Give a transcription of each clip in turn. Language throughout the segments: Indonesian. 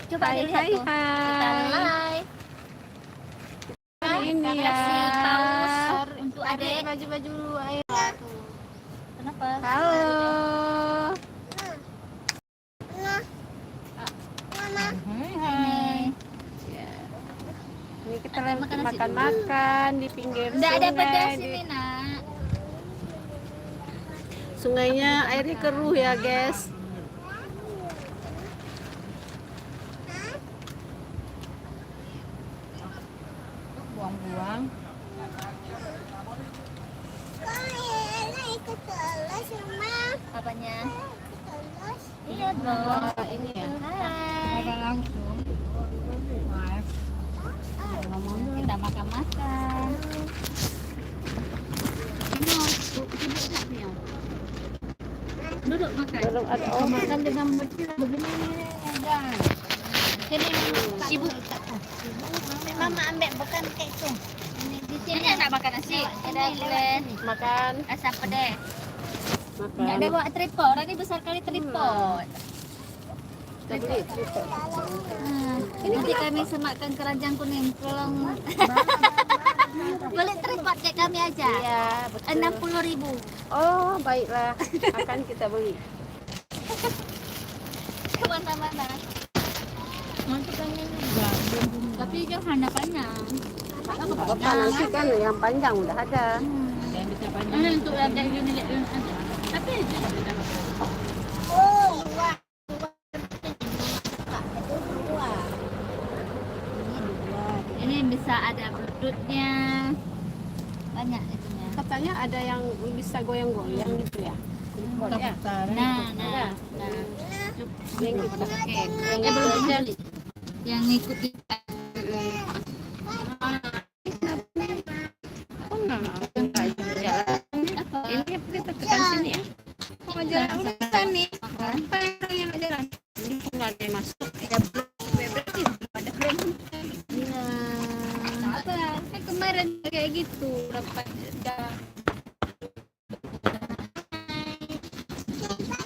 Coba dilihat tuh. Kita live. Ini ya. Kasih paus untuk adik. Baju-baju air. Kenapa? Halo. Ini. Ya. Ini kita lagi makan-makan di pinggir Nggak sungai. ada pedas ini, Nak. Sungainya airnya keruh ya, guys. Buang-buang. Apanya? Iya dong. Ini ya. Hai. Langsung. Kita makan-makan. Duduk makan. Belum ada Makan dengan begini ya. Sini ibu. Mama ambil bukan kayak itu. Di sini nak makan nasi. Ada boleh makan. asam pedas. Makan. Nggak ada bawa tripod. Ini besar kali tripod. Kita beli tripod. Ini nanti kami sematkan keranjang kuning. Tolong beli tripod kayak kami aja. Iya, betul. 60.000. Oh, baiklah. Akan kita beli. Mana-mana. Tapi jangan ada panjang. Apa nanti kan yang panjang udah ada. Ini untuk ada ini ada. Tapi ini bisa ada berdutnya. Banyak itunya. Katanya ada yang bisa goyang-goyang gitu ya. Ya. Nah. Yang gitu. Belum beli. Yang ngikut kita. Ini kita tekan sini ya. Mau jalan urusan nih. Apa yang mau jalan? Ini nggak ada yang masuk. Ya berarti ada belum. Iya. Apa? Kan kemarin kayak gitu. Dapat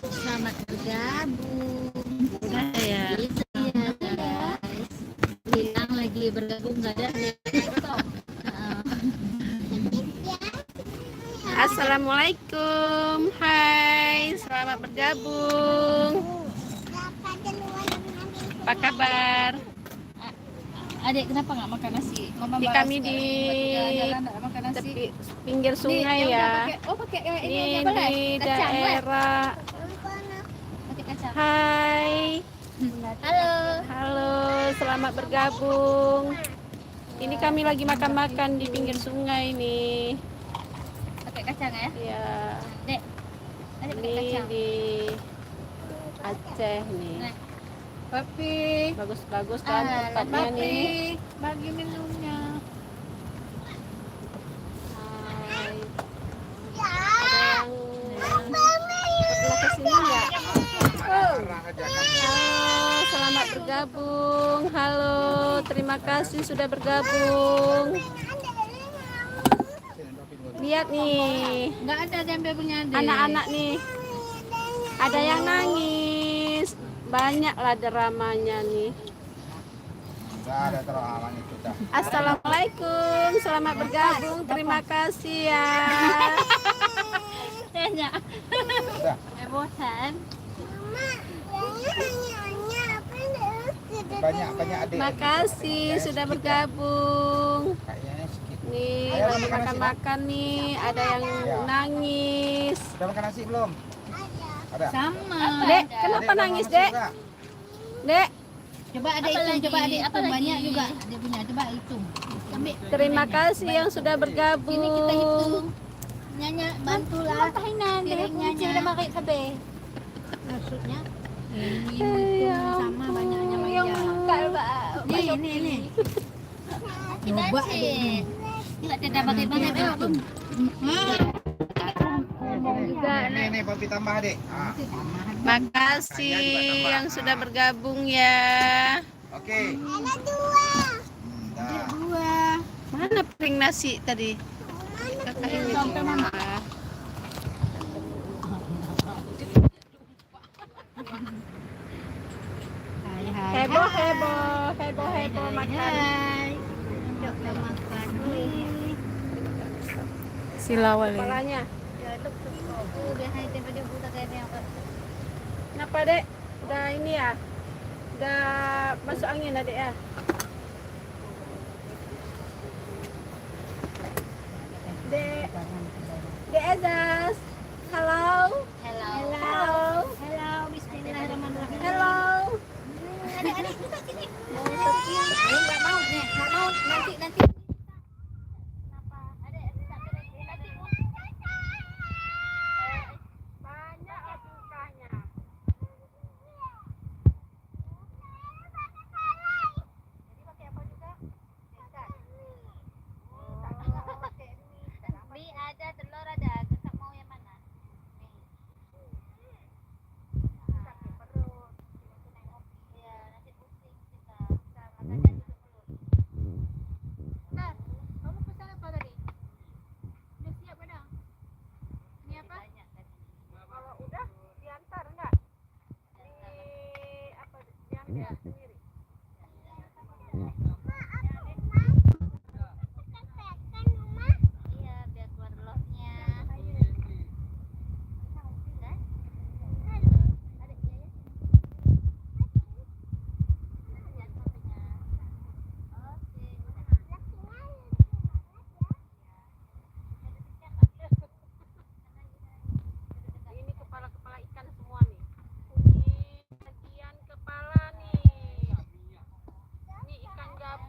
Selamat bergabung. udah ya. Iya guys. Hilang lagi bergabung nggak ada. Assalamualaikum. Hai, selamat bergabung. Apa kabar? Adik kenapa nggak makan nasi? Mama Di kami di makan nasi. tepi pinggir sungai ya. Pakai Ini apa di daerah. Pakai kacang. Hai, Halo. halo, selamat bergabung. Ini kami lagi makan-makan di pinggir sungai nih. Pakai kacang ya? Ya, Dek. Adik pakai ini kacang. di Aceh nih. Nah. Papi, bagus-bagus kan tempatnya nih. Bagi minumnya. Hai. Ada yang pernah kesini nggak? Halo, selamat bergabung. Halo, terima kasih sudah bergabung. Lihat nih, Nggak ada tempe punya adik. anak-anak nih. Ada yang nangis. Banyaklah dramanya nih. Enggak ada terawang itu dah. Assalamualaikum, selamat bergabung. Terima kasih ya. Tanya. Udah. Bosan. Banyak adik. Makasih sudah bergabung. Kayaknya sedikit. Nih, Ayo, lagi makan nasi, makan-makan nih. Ada yang nangis. Udah makan nasi belum? Ada. Sama. Dek, kenapa Adik, udah nangis, masuk Dek? nggak? Dek, Coba ada hitung, coba ada hitung banyak juga. Ada punya, coba hitung. Ambil. terima kasih yang sudah bergabung. Ini kita hitung. Nyanya, bantulah. Piringnya udah pakai kabe. Maksudnya ini hitung sama banyaknya banyak. Ini. Kita sih. Tidak tidak bagaimana belum. Ini papi tambah adik. Ah, Makasih yang sudah bergabung ya. oke. Dah. Mana piring nasi tadi? Kakak ini. Heboh heboh makan. Hai. Yuk kita makan. Silawal ya. Kepalanya. Ya, look tuh. Oh, biasa tempat dia buta kayaknya. Kenapa dek? Udah ini ya? Udah masuk angin adek ya? Dek. Dek Ezas. Halo. Hello. Hello. Hello. Bismillahirrahmanirrahim. Hello. Adik-adik kita sini. Mau tercium. Enggak mau nih. Enggak mau. Nanti. Kenapa? Adik, nanti Banyak bukanya. Jadi pakai apa juga? Ikan. Mie ada, telur ada. Kakak mau yang mana? Sakit perut. Iya, nanti pusing kita. Makannya juga perut. Nah, kamu pesan apa tadi? Udah siap kadang? Ini apa? Kalau udah diantar enggak? Apa diantar sendiri? Iya, biar keluar telurnya. Ini kepala-kepala ikan semua nih. Ini bagian kepala nih. Ini ikan gabus.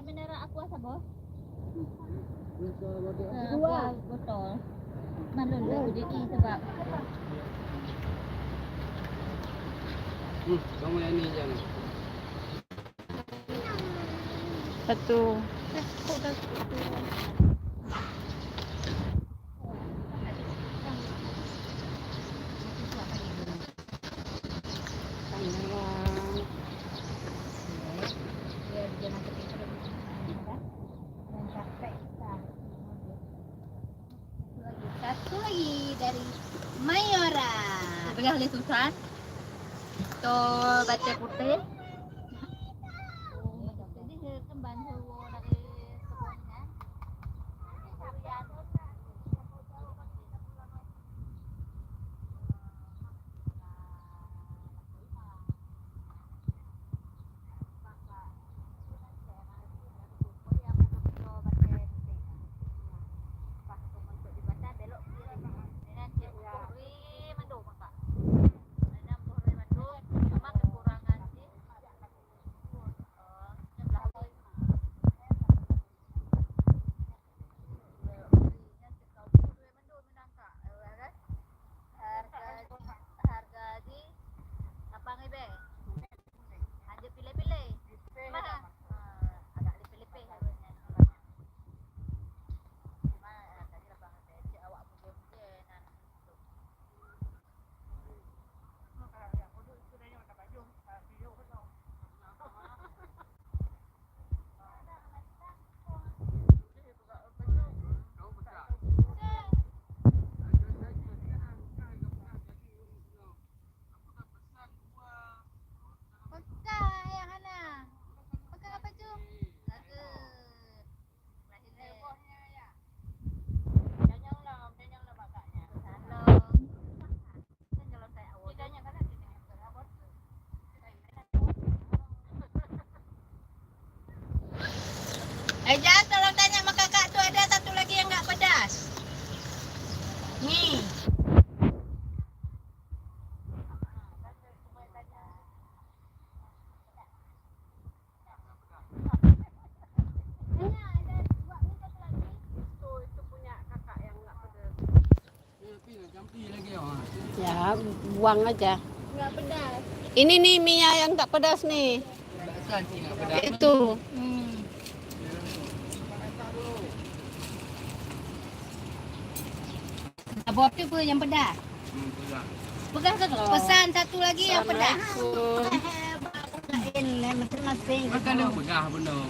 mineral aqua sa bos. Dua botol. Malulu ko dito sebab. Kamu yang ini jangan. Satu. Satu lagi dari Mayora. Pegang oleh Susan. Tuh baca putih. Jadi kembang hawa dari kebunnya. Jan, tolong tanya sama kakak tuh ada satu lagi yang nggak pedas. Nih. Ya, buang aja. Nggak pedas. Ini nih mie yang tak pedas nih. Itu. Abang tu pun yang pedas. Pedas ke tu? Pesan satu lagi yang pedas. Masing-masing. Makan dah begah benar.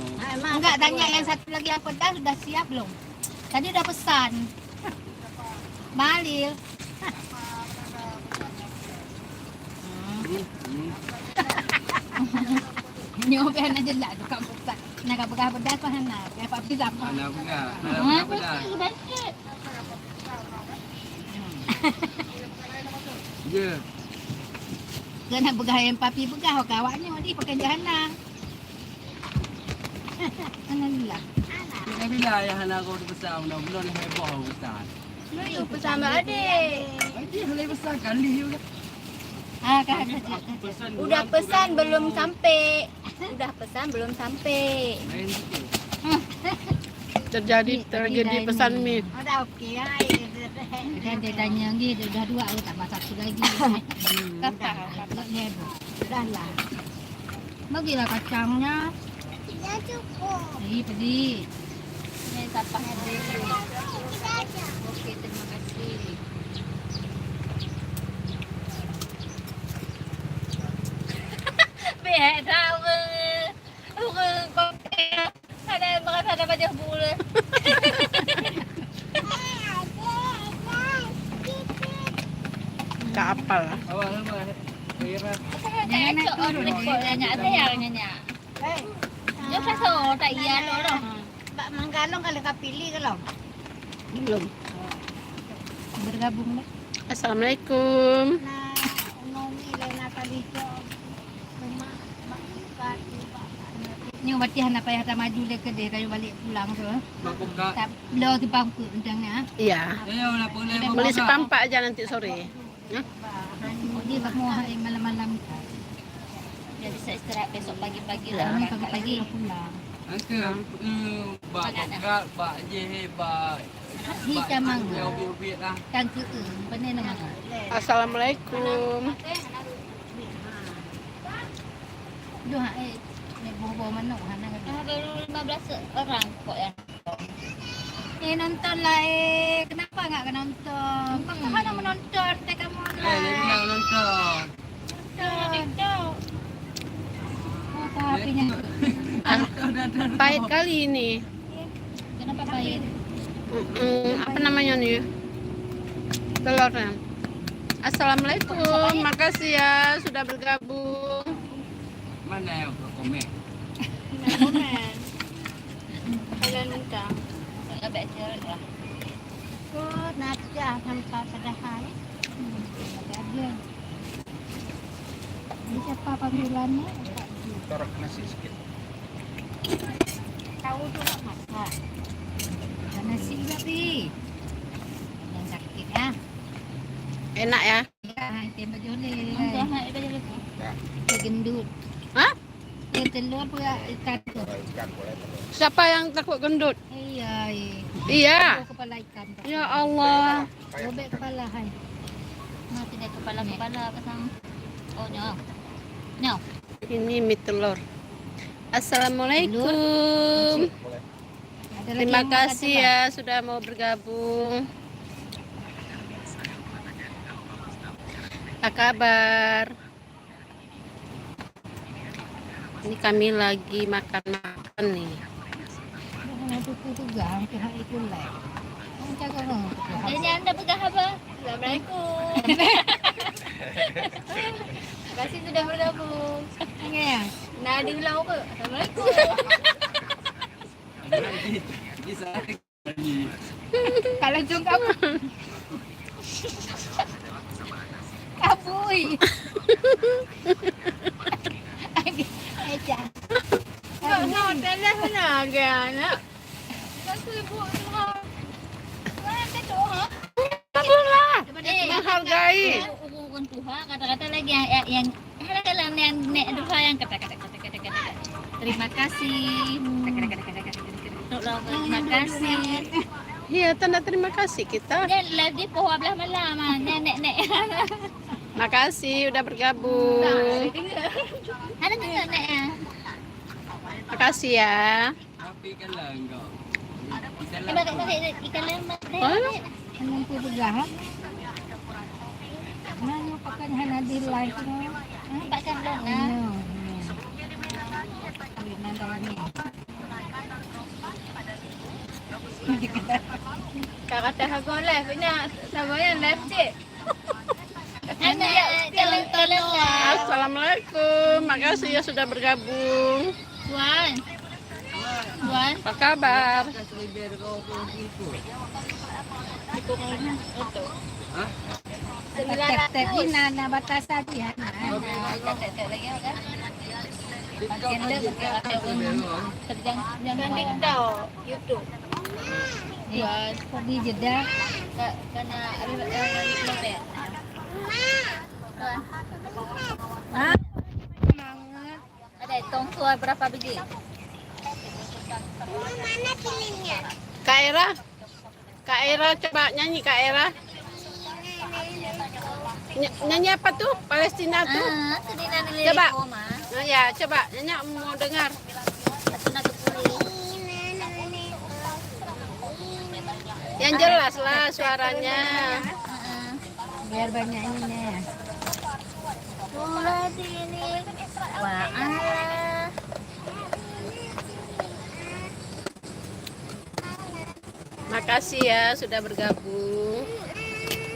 Enggak, tanya yang satu lagi yang pedas sudah siap belum? Tadi udah pesan. Malil. Nyobain aja lah tu kamu pesan. Nak pedas pun nak. Apa pedas? Mana begah? Mana begah? Ya. Jangan begah yang papi begah kawannya ni pakai jahana. Alhamdulillah. Kita bila yang anak kau besar benar-benar heboh besar. Lu pesan Mbak Adik. Adik boleh besar kali juga. Ah, kan. Udah pesan belum sampai. Udah pesan belum sampai. Main sikit. Terjadi tragedi pesan mie. Udah okey ai. Kan dia tanya lagi, dia dah dua aku tambah satu lagi. Kata dah lah. Bagilah kacangnya. Tidak cukup. Pedih. Ini tapahnya dulu. Okey, terima kasih. Beda ada makan ada baju bulu. Tak apal. Awal apa? Kira. Nanya ada yang nanya. Yo kaso tak iya lo. Pak Manggalong kalau kau pilih kalau. Belum. Bergabung lah. Assalamualaikum. Nah, nomi lena kali ko. Ni watihan apa yang maju dia ke dia kayu balik pulang tu. Buka. Tak belau tu pangku undangnya. Iya. Ya, nak boleh Beli sepampak aja nanti sore. Ya? Dia bak mau hari malam-malam. Dia bisa istirahat besok pagi-pagi Lah, lah. pagi-pagi pulang. Angka bak bekat, bak je, bak Hi camang. yang biut lah. Kang ke bener nama. Assalamualaikum. Duh ni bawa mana hana kan. Baru 15 orang kok ya. Nonton lah kenapa enggak nonton? Kok hana menonton teh kamu Dia bilang nonton. TikTok. Apa apinya? Pahit kali ini. Kenapa pahit? Apa namanya nih? Telurnya. Assalamualaikum. Makasih ya sudah bergabung. Mana yang komen? Komen. Kalian minta. Saya baca lah. Kok naja tanpa padahal. Ada. Ini siapa panggilannya? Taruh nasi sikit. Tahu tu nak masak. Ada nasi tapi. Yang sakit ya. Enak ya? Ya, tempat joleh. Jangan itu jadi. Gendut. Hah? Ya telur pun ikan tu. Siapa yang takut gendut? Iya. Iya. Kepala ikan. Ya Allah. Robek kepala hai. Mati deh kepala-kepala pasang. Oh, no. No. Ini mie telur. Assalamualaikum. Terima kasih ya sudah mau bergabung. Apa kabar? Ini kami lagi makan-makan nih. Itu gang ke hari itu lah. Jaga orang. Ini Anda pegang apa? Assalamualaikum. Terima kasih sudah bergabung. Ya. Nah, diulang apa? Assalamualaikum. Bisa. Kalau jong kamu. Kabui. Eja. No, telah mana anak? Kasih ibu semua. Mana tu ha? Lah, Eh, menghargai. Bukan Tuhan, kata-kata lagi yang dalam yang Tuhan yang kata-kata. Terima kasih. Terima kasih. Iya, tanda terima kasih kita. Dan lagi pohon belah malam, nenek. Makasih udah bergabung. Ada tengok nek ya. Makasih ya. Tapi kan lah enggak. Kita Pakai ikan lemak. Yang tu pegang. Mana pakai hana di live tu. Pakkan dong Nah. lah. Nanti Kata aku live punya sama yang live cik. Anak jalan tolong lah. Assalamualaikum. Makasih ya sudah bergabung. Tuan. Apa kabar? biar kau ikut. Hah? tek ni na batas tadi ya. Lagi kan? Pakai le Jangan TikTok, YouTube. Buat pergi jeda. Kena lebih. Ah. Semangat. Ada tong suai berapa biji? Kak Era. Kak Era coba nyanyi Kak Era. Nyanyi apa tuh? Palestina tuh. Coba. Nah, ya, coba nyanyi mau dengar. Yang jelas lah suaranya. Biar banyak ininya. Makasih ya sudah bergabung.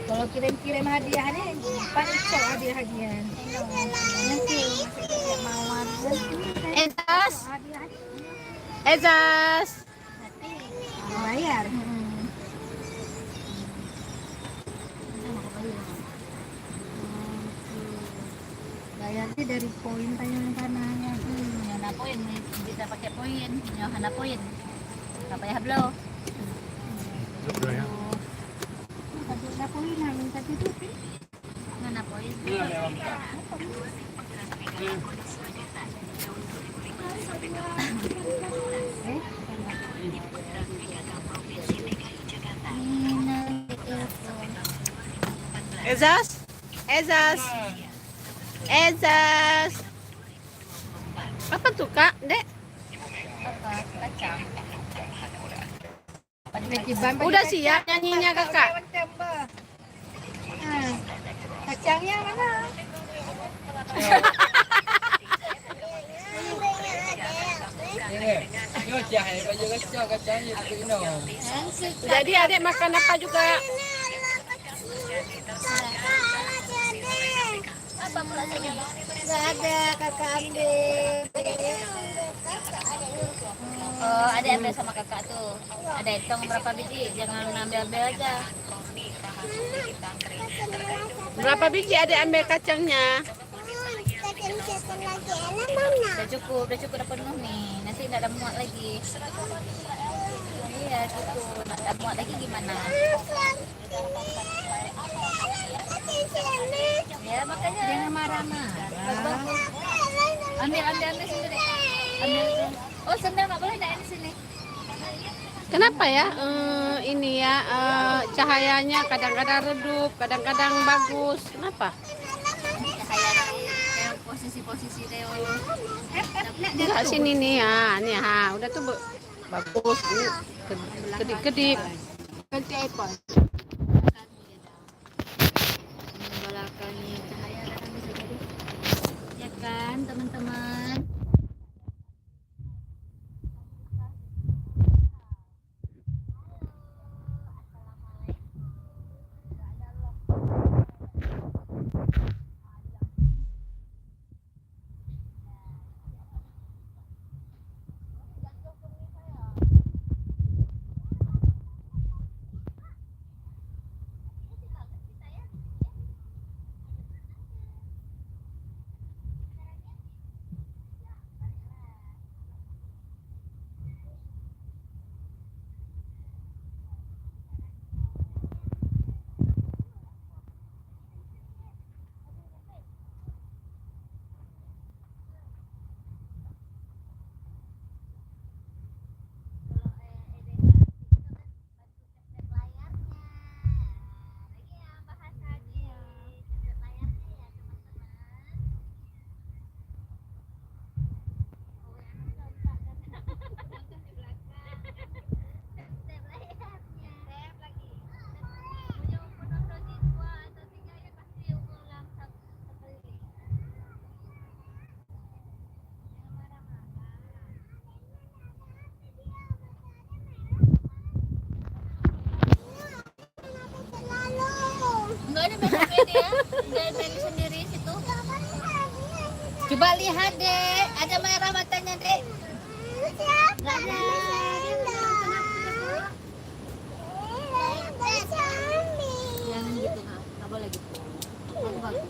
Kalau kirim-kirim hadiah ni, paling cok hadiah-hadiah. Nanti mawar. Ezas. Ezas. Bayar. Bayar sih dari poin tanya tanahnya. Yang poin bisa pakai poin, yang hana poin. Apa ya belum? Ada poin hanya satu tu. Mana poin? Ezas. Ezas. Ezas. Apa tuh Kak, Dek? Kacang. Udah siap nyanyinya Kakak? Kacangnya mana? Yo jahe baju kacangnya itu Jadi adik makan apa juga? Apa pula saja? Nggak ada, kakak ambil. Oh, ada ambil sama kakak tuh. Ada hitung berapa biji, jangan ambil-ambil aja. Berapa biji adik ambil kacangnya? Udah cukup udah penuh nih. Nanti nggak ada muat lagi. Iya, gitu. Nggak ada muat lagi gimana? Ya makanya. Jangan marah-marah. Ambil sendiri. Ambil. Oh, sendal nggak boleh di sini. Kenapa ya? Ini ya cahayanya kadang-kadang redup, kadang-kadang bagus. Kenapa? Kayak posisi Theo. Enggak sini nih ya, nih ha, udah tuh bagus. Ini kedip-kedip. Ganti iPhone. Belakangnya cahaya datang bisa jadi. Ya kan, teman-teman. Enggak ada main dia. Dia main sendiri situ. Coba lihat, Dek. Ada merah matanya, Dek. Nggak ada. Yang gitu, nggak boleh gitu. Bagus.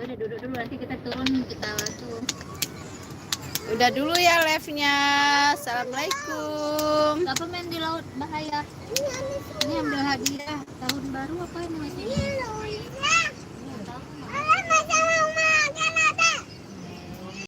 Udah duduk dulu, nanti kita turun, kita langsung. Udah dulu ya live-nya. Assalamualaikum. Apa main di laut bahaya? Ini ambil hadiah tahun baru apa ini?